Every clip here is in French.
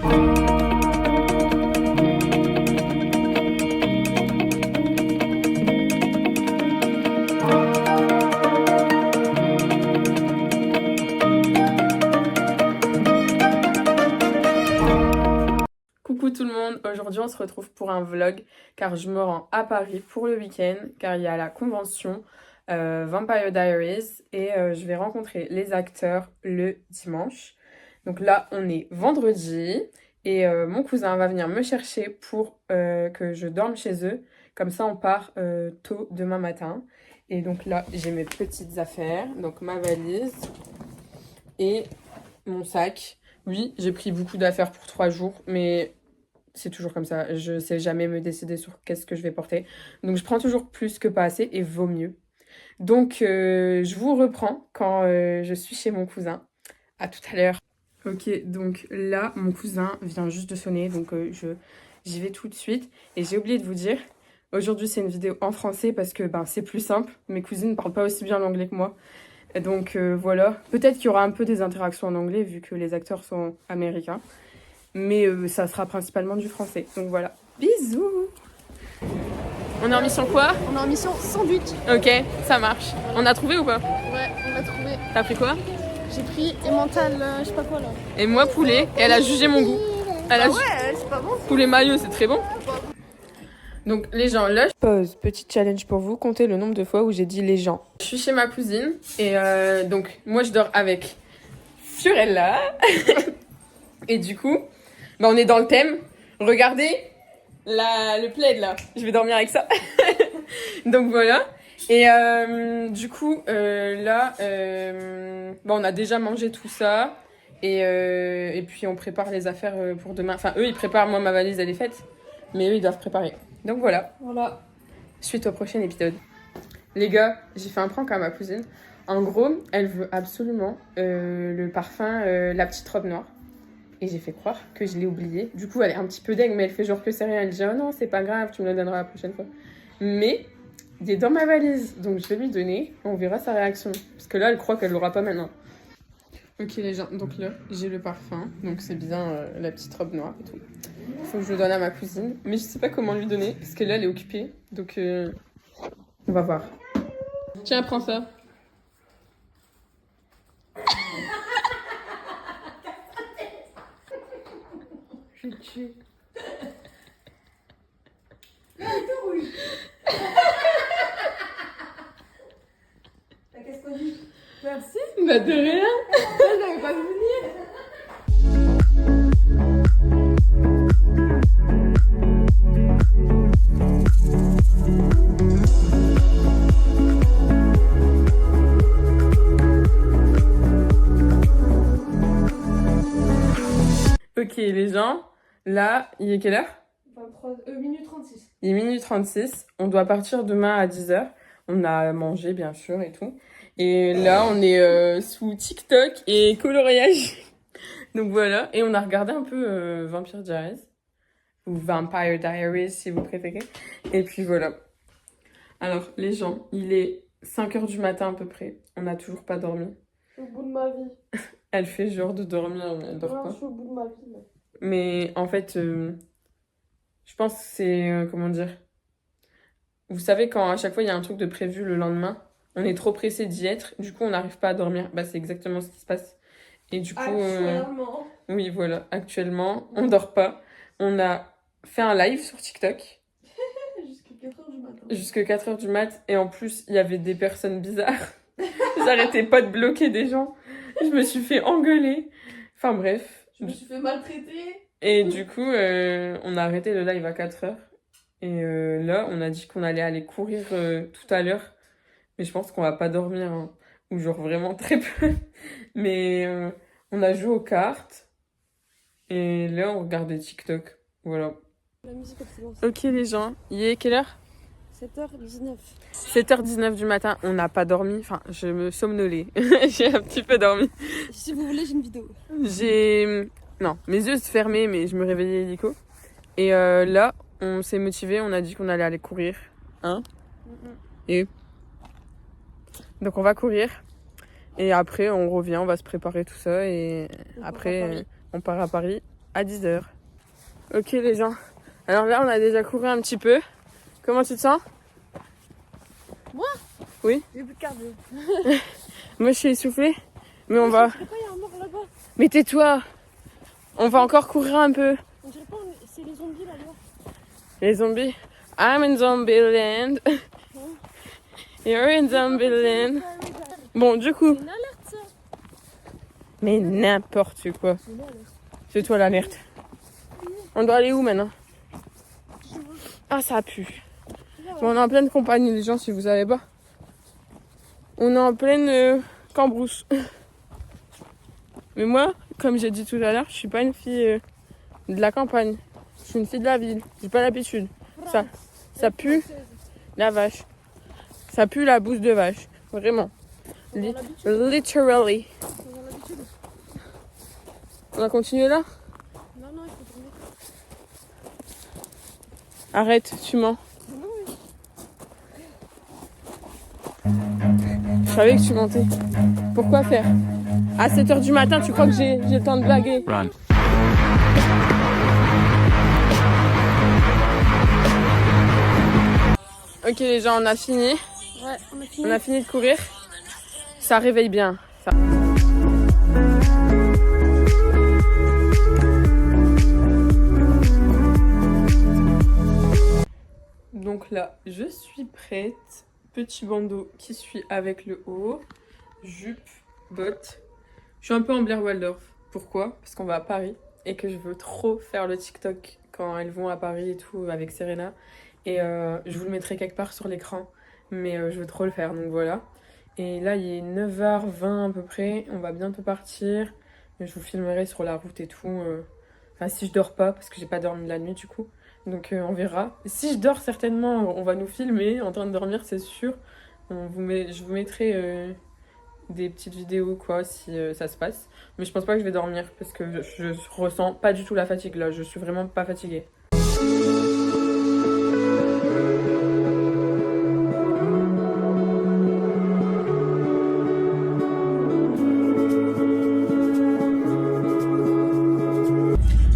Coucou tout le monde, aujourd'hui on se retrouve pour un vlog car je me rends à Paris pour le week-end car il y a la convention Vampire Diaries et je vais rencontrer les acteurs le dimanche. Donc là on est vendredi et mon cousin va venir me chercher pour que je dorme chez eux. Comme ça on part tôt demain matin. Et donc là j'ai mes petites affaires, donc ma valise et mon sac. Oui, j'ai pris beaucoup d'affaires pour 3 jours, mais c'est toujours comme ça. Je sais jamais me décider sur qu'est-ce que je vais porter. Donc je prends toujours plus que pas assez et vaut mieux. Donc je vous reprends quand je suis chez mon cousin. À tout à l'heure. Ok, donc là, mon cousin vient juste de sonner, donc j'y vais tout de suite. Et j'ai oublié de vous dire, aujourd'hui c'est une vidéo en français parce que c'est plus simple. Mes cousines ne parlent pas aussi bien l'anglais que moi. Et donc voilà, peut-être qu'il y aura un peu des interactions en anglais vu que les acteurs sont américains. Mais ça sera principalement du français. Donc voilà, bisous. On est en mission quoi? On est en mission sandwich. Ok, ça marche. On a trouvé ou pas? Ouais, on a trouvé. T'as pris quoi? J'ai pris emmental, je sais pas quoi là. Et moi poulet, et elle a jugé mon goût. Elle a Ouais, c'est pas bon. poulet mayo, c'est très bon. Donc les gens, là, je pose, petit challenge pour vous, comptez le nombre de fois où j'ai dit les gens. Je suis chez ma cousine, et donc moi je dors avec Fiorella. Et du coup, on est dans le thème. Regardez le plaid là. Je vais dormir avec ça. Donc voilà. Et du coup, là, on a déjà mangé tout ça. Et puis on prépare les affaires pour demain. Enfin, eux, ils préparent. Moi, ma valise, elle est faite. Mais eux, ils doivent préparer. Donc voilà. Voilà. Suite au prochain épisode. Les gars, j'ai fait un prank à ma cousine. En gros, elle veut absolument le parfum La Petite Robe Noire. Et j'ai fait croire que je l'ai oublié. Du coup, elle est un petit peu dingue, mais elle fait genre que c'est rien. Elle dit « Oh non, c'est pas grave, tu me le donneras la prochaine fois. » Mais il est dans ma valise, donc je vais lui donner. On verra sa réaction. Parce que là, elle croit qu'elle l'aura pas maintenant. Ok les gens, donc là, j'ai le parfum. Donc c'est bien la petite robe noire et tout. Il faut que je le donne à ma cousine. Mais je sais pas comment lui donner, parce que là, elle est occupée. Donc on va voir. Tiens, prends ça. Je vais te tuer. Qu'est-ce qu'on dit? Merci. Bah de rien. Je n'avais pas venir. Ok les gens, là, il est quelle heure? 23 minutes 36. Il est minuit 36, on doit partir demain à 10h. On a mangé bien sûr et tout. Et là on est sous TikTok et coloriage. Donc voilà, et on a regardé un peu Vampire Diaries. Ou Vampire Diaries si vous préférez. Et puis voilà. Alors les gens, il est 5h du matin à peu près. On n'a toujours pas dormi. Je suis au bout de ma vie. Elle fait genre de dormir, mais elle dort Non, pas. je suis au bout de ma vie. Là. Mais en fait, je pense que c'est... comment dire? Vous savez, quand à chaque fois il y a un truc de prévu le lendemain, on est trop pressé d'y être, du coup on n'arrive pas à dormir. C'est exactement ce qui se passe. Et du coup... Actuellement. oui, voilà, actuellement, on dort pas. On a fait un live sur TikTok. Jusqu'à 4h du matin. Jusqu'à 4h du mat. Et en plus, il y avait des personnes bizarres. J'arrêtais pas de bloquer des gens. Je me suis fait engueuler. Enfin bref. Je me suis fait maltraiter. Et du coup, on a arrêté le live à 4h. Et là, on a dit qu'on allait aller courir tout à l'heure. Mais je pense qu'on va pas dormir. Hein. Ou genre vraiment très peu. Mais on a joué aux cartes. Et là, on regardait TikTok. Voilà. La musique, elle s'est lancée. Ok les gens, il est quelle heure? 7h19. 7h19 du matin, on n'a pas dormi. Enfin, je me somnolais. J'ai un petit peu dormi. Si vous voulez, j'ai une vidéo. Non, mes yeux se fermaient, mais je me réveillais illico. Et là, on s'est motivé, on a dit qu'on allait aller courir. Hein? Et donc on va courir. Et après, on revient, on va se préparer tout ça. Et après, on part à Paris. à 10h. Ok les gens, alors là on a déjà couru un petit peu. Comment tu te sens? Moi? Oui. J'ai plus de cardio. Moi je suis essoufflée, mais on va... Je sais pas, il y a un mort là-bas. Mais tais-toi. On va encore courir un peu. On dirait pas, c'est les zombies là-bas. Les zombies. I'm in Zombieland. You're in Zombieland. Bon, du coup. C'est une alerte ça. Mais n'importe quoi. C'est une alerte. C'est toi l'alerte. On doit aller où maintenant? Ah, ça pue. Bon, on est en pleine compagnie, les gens, si vous savez pas. On est en pleine cambrousse. Mais moi, comme j'ai dit tout à l'heure, je suis pas une fille de la campagne. Je suis une fille de la ville. J'ai pas l'habitude. Ça pue la vache. Ça pue la bouse de vache. Vraiment. Literally. On va continuer là? Non, non, il faut tourner. Arrête, tu mens. Je savais que tu mentais. Pourquoi faire? À 7h du matin, tu crois que j'ai le temps de blaguer? Run. Ok les gens, on a fini. Ouais, on a fini. On a fini de courir. Ça réveille bien. Ça. Donc là, je suis prête. Petit bandeau qui suit avec le haut. Jupe, bottes. Je suis un peu en Blair Waldorf. Pourquoi? Parce qu'on va à Paris et que je veux trop faire le TikTok quand elles vont à Paris et tout avec Serena. Et je vous le mettrai quelque part sur l'écran. Mais je veux trop le faire, donc voilà. Et là, il est 9h20 à peu près. On va bientôt partir. Je vous filmerai sur la route et tout. Enfin, si je dors pas, parce que j'ai pas dormi la nuit du coup. Donc on verra. Si je dors, certainement, on va nous filmer en train de dormir, c'est sûr. Je vous mettrai des petites vidéos quoi, si ça se passe. Mais je pense pas que je vais dormir parce que je ressens pas du tout la fatigue là. Je suis vraiment pas fatiguée.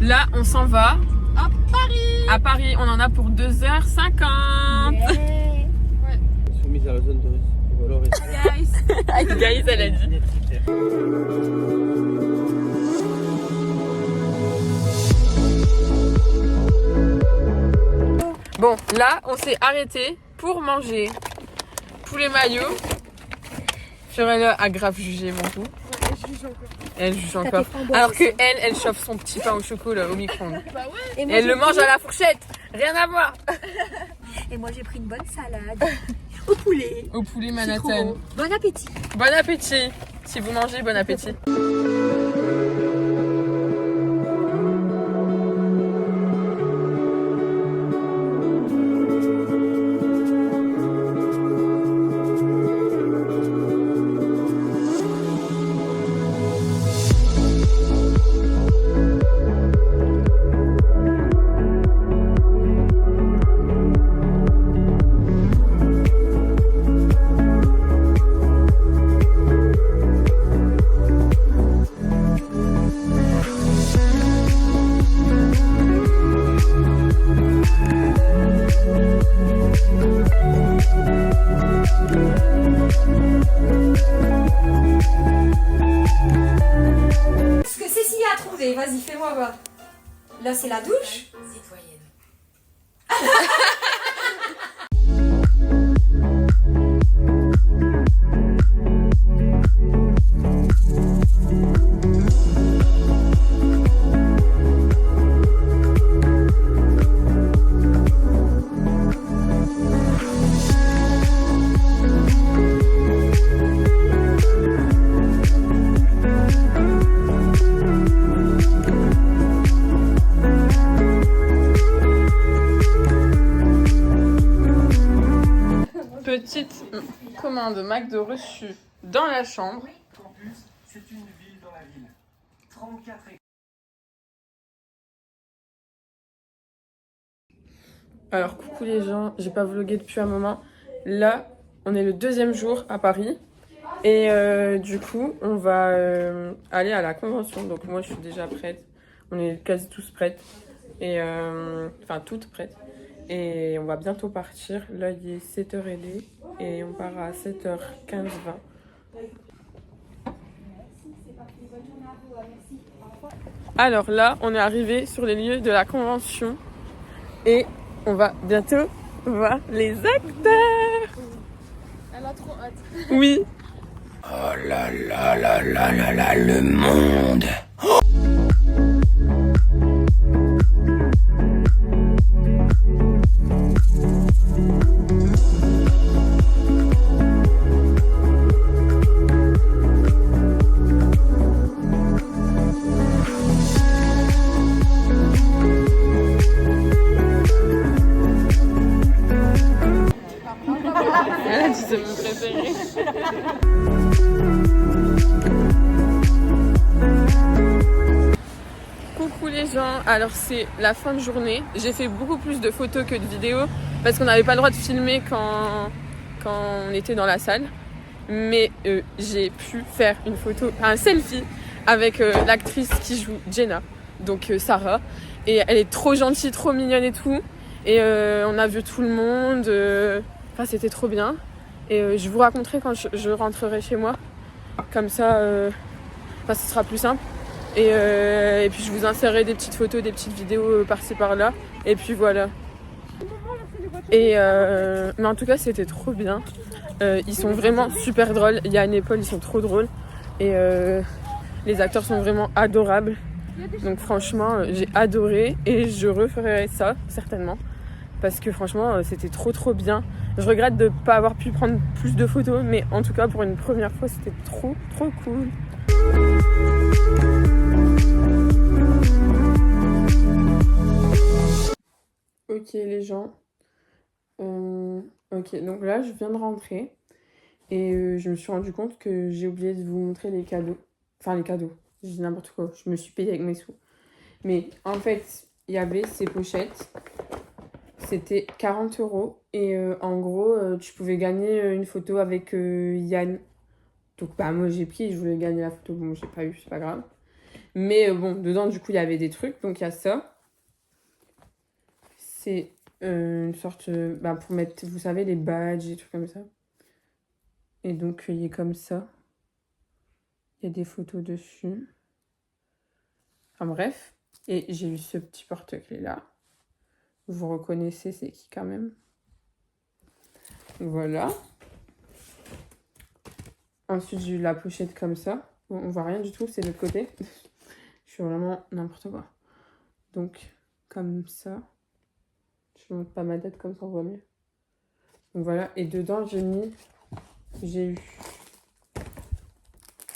Là, on s'en va. À Paris. À Paris, on en a pour 2h50. Yeah. Soumise à la zone de risque. Ou alors, Guys. Guys, elle a dit. Bon, là, on s'est arrêté pour manger poulet maillot. Fiorella a grave jugé mon goût. Elle juge encore. Alors que elle chauffe son petit pain au chocolat au micro-ondes. Bah ouais. Et elle le mange à la fourchette. Rien à voir. Et moi j'ai pris une bonne salade au poulet. Au poulet C'est Manhattan. trop bon. Bon appétit. Bon appétit. Si vous mangez, bon appétit. Ce que Cécilia a trouvé, vas-y fais-moi voir. Là c'est la douche. Citoyenne. Petite commande McDo reçue dans la chambre. Campus, c'est une ville dans la ville. 34 écoles. Alors coucou les gens, j'ai pas vlogué depuis un moment. Là, on est le 2e jour à Paris. Et du coup, on va aller à la convention. Donc moi, je suis déjà prête. On est quasi tous prêtes. Et enfin, toutes prêtes. Et on va bientôt partir. Là, il est 7h30 et on part à 7h15-20. Alors là, on est arrivé sur les lieux de la convention et on va bientôt voir les acteurs. Elle a trop hâte. Oui. Oh là là là là là là, le monde. Elle a dit c'est mon préféré. Coucou les gens, alors c'est la fin de journée. J'ai fait beaucoup plus de photos que de vidéos parce qu'on n'avait pas le droit de filmer quand on était dans la salle. Mais j'ai pu faire une photo, un selfie avec l'actrice qui joue Jenna, donc Sarah. Et elle est trop gentille, trop mignonne et tout. Et on a vu tout le monde. Enfin, c'était trop bien. Et je vous raconterai quand je rentrerai chez moi. Comme ça, ce sera plus simple. Et puis je vous insérerai des petites photos, des petites vidéos par-ci par-là. Et puis voilà. Et mais en tout cas, c'était trop bien. Ils sont vraiment super drôles. Yann et Paul, ils sont trop drôles. Et les acteurs sont vraiment adorables. Donc franchement, j'ai adoré. Et je referai ça, certainement. Parce que franchement, c'était trop bien. Je regrette de ne pas avoir pu prendre plus de photos. Mais en tout cas, pour une première fois, c'était trop cool. Ok les gens. Ok, donc là, je viens de rentrer. Et je me suis rendu compte que j'ai oublié de vous montrer les cadeaux. Enfin, les cadeaux. Je dis n'importe quoi. Je me suis payée avec mes sous. Mais en fait, il y avait ces pochettes. C'était 40 €. Et en gros, tu pouvais gagner une photo avec Yann. Donc, bah, moi, j'ai pris. Je voulais gagner la photo. Bon, j'ai pas eu, c'est pas grave. Mais bon, dedans, du coup, il y avait des trucs. Donc, il y a ça. C'est une sorte... pour mettre, vous savez, les badges et trucs comme ça. Et donc, il est comme ça. Il y a des photos dessus. Enfin bref. Et j'ai eu ce petit porte-clés là. Vous reconnaissez c'est qui quand même. Voilà. Ensuite, j'ai eu la pochette comme ça. Bon, on voit rien du tout, c'est de l'autre côté. Je suis vraiment n'importe quoi. Donc, comme ça. Je ne montre pas ma tête, comme ça on voit mieux. Donc voilà. Et dedans, j'ai eu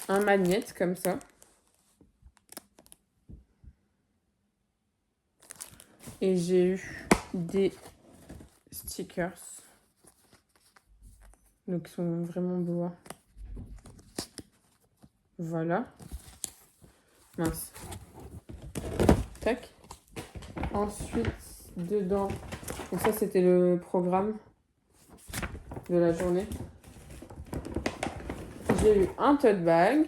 un magnète comme ça. Et j'ai eu des stickers. Donc ils sont vraiment beaux. Hein. Voilà. Mince. Tac. Ensuite, dedans. Donc ça c'était le programme de la journée. J'ai eu un tote bag.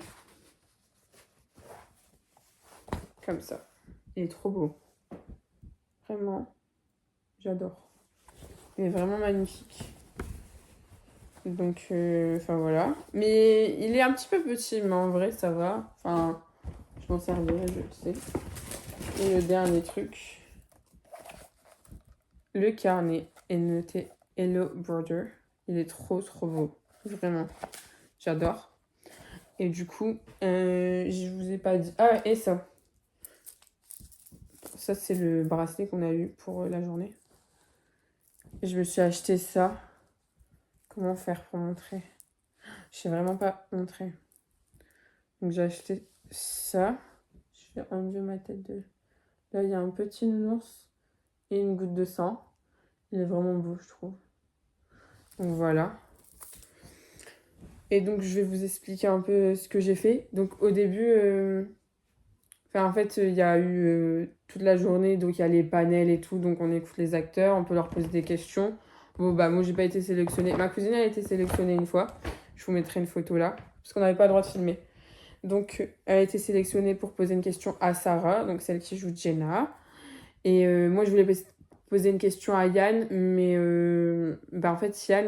Comme ça. Il est trop beau. Vraiment. J'adore. Il est vraiment magnifique. Donc, enfin voilà. Mais il est un petit peu petit, mais en vrai, ça va. Enfin, je m'en servirai, je le sais. Et le dernier truc. Le carnet est noté Hello Brother. Il est trop beau. Vraiment. J'adore. Et du coup, je vous ai pas dit... Ah, et ça. Ça, c'est le bracelet qu'on a eu pour la journée. Et je me suis acheté ça. Comment faire pour montrer? Je sais vraiment pas montrer. Donc, j'ai acheté ça. Je vais enlever ma tête de... Là, il y a un petit nounours et une goutte de sang. Il est vraiment beau, je trouve. Donc, voilà. Et donc, je vais vous expliquer un peu ce que j'ai fait. Donc, au début... en fait, il y a eu toute la journée, donc il y a les panels et tout, donc on écoute les acteurs, on peut leur poser des questions. Bon, bah, moi, j'ai pas été sélectionnée. Ma cousine a été sélectionnée une fois. Je vous mettrai une photo là, parce qu'on n'avait pas le droit de filmer. donc elle a été sélectionnée pour poser une question à Sarah, donc celle qui joue Jenna. Et moi, je voulais poser une question à Yann, mais en fait, Yann,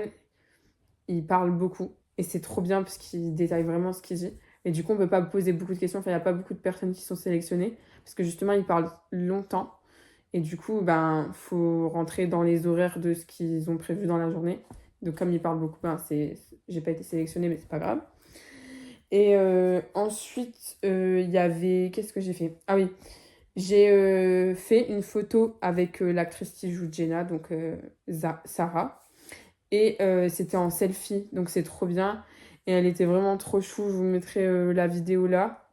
il parle beaucoup. Et c'est trop bien parce qu'il détaille vraiment ce qu'il dit. Et du coup, on peut pas poser beaucoup de questions. Enfin, il n'y a pas beaucoup de personnes qui sont sélectionnées. Parce que justement, il parle longtemps. Et du coup, faut rentrer dans les horaires de ce qu'ils ont prévu dans la journée. Donc, comme il parle beaucoup, j'ai pas été sélectionnée, mais c'est pas grave. Et ensuite, il y avait... Qu'est-ce que j'ai fait? Ah oui, j'ai fait une photo avec l'actrice qui joue Jenna, donc Sarah. Et c'était en selfie, donc c'est trop bien. Et elle était vraiment trop chou, je vous mettrai la vidéo là.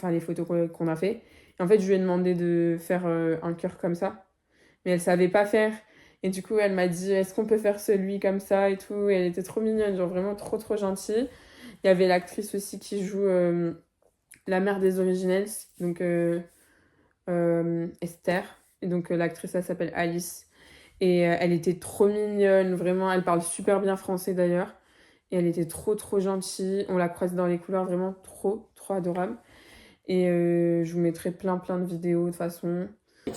Les photos qu'on a fait. Et en fait, je lui ai demandé de faire un cœur comme ça. Mais elle savait pas faire. Et du coup, elle m'a dit, est-ce qu'on peut faire celui comme ça et tout. Et elle était trop mignonne, genre vraiment trop trop gentille. Il y avait l'actrice aussi qui joue la mère des Originals, donc Esther. Et donc l'actrice, elle s'appelle Alice. Et elle était trop mignonne, vraiment. Elle parle super bien français d'ailleurs. Et elle était trop trop gentille. On la croise dans les couloirs, vraiment trop trop adorable. Et je vous mettrai plein de vidéos de toute façon. Et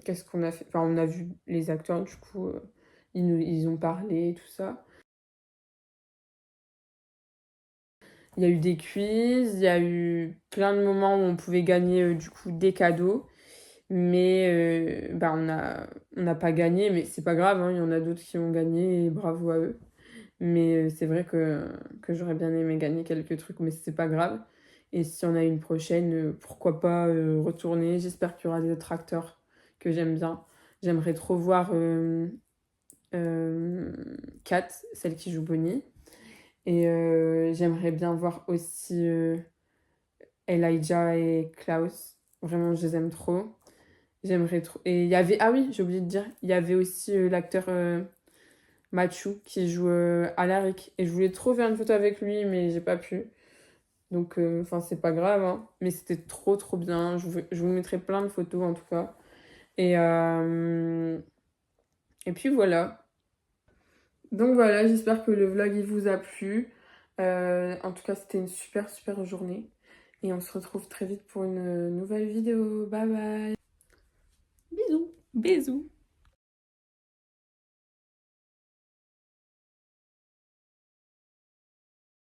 qu'est-ce qu'on a fait? Enfin, on a vu les acteurs, du coup, ils ont parlé et tout ça. Il y a eu des quiz, il y a eu plein de moments où on pouvait gagner du coup des cadeaux. Mais on n'a pas gagné, mais c'est pas grave, hein, il y en a d'autres qui ont gagné et bravo à eux. Mais c'est vrai que j'aurais bien aimé gagner quelques trucs, mais c'est pas grave. Et si on a une prochaine, pourquoi pas retourner. J'espère qu'il y aura d'autres acteurs que j'aime bien. J'aimerais trop voir Kat, celle qui joue Bonnie. Et j'aimerais bien voir aussi Elijah et Klaus. Vraiment, je les aime trop. J'aimerais trop. Et il y avait... Ah oui, j'ai oublié de dire. Il y avait aussi l'acteur... Machu qui joue Alaric. Et je voulais trop faire une photo avec lui, mais j'ai pas pu. Donc, c'est pas grave, hein. Mais c'était trop, trop bien. Je vous mettrai plein de photos, en tout cas. Et puis, voilà. Donc, voilà, j'espère que le vlog, il vous a plu. En tout cas, c'était une super, super journée. Et on se retrouve très vite pour une nouvelle vidéo. Bye bye. Bisous. Bisous.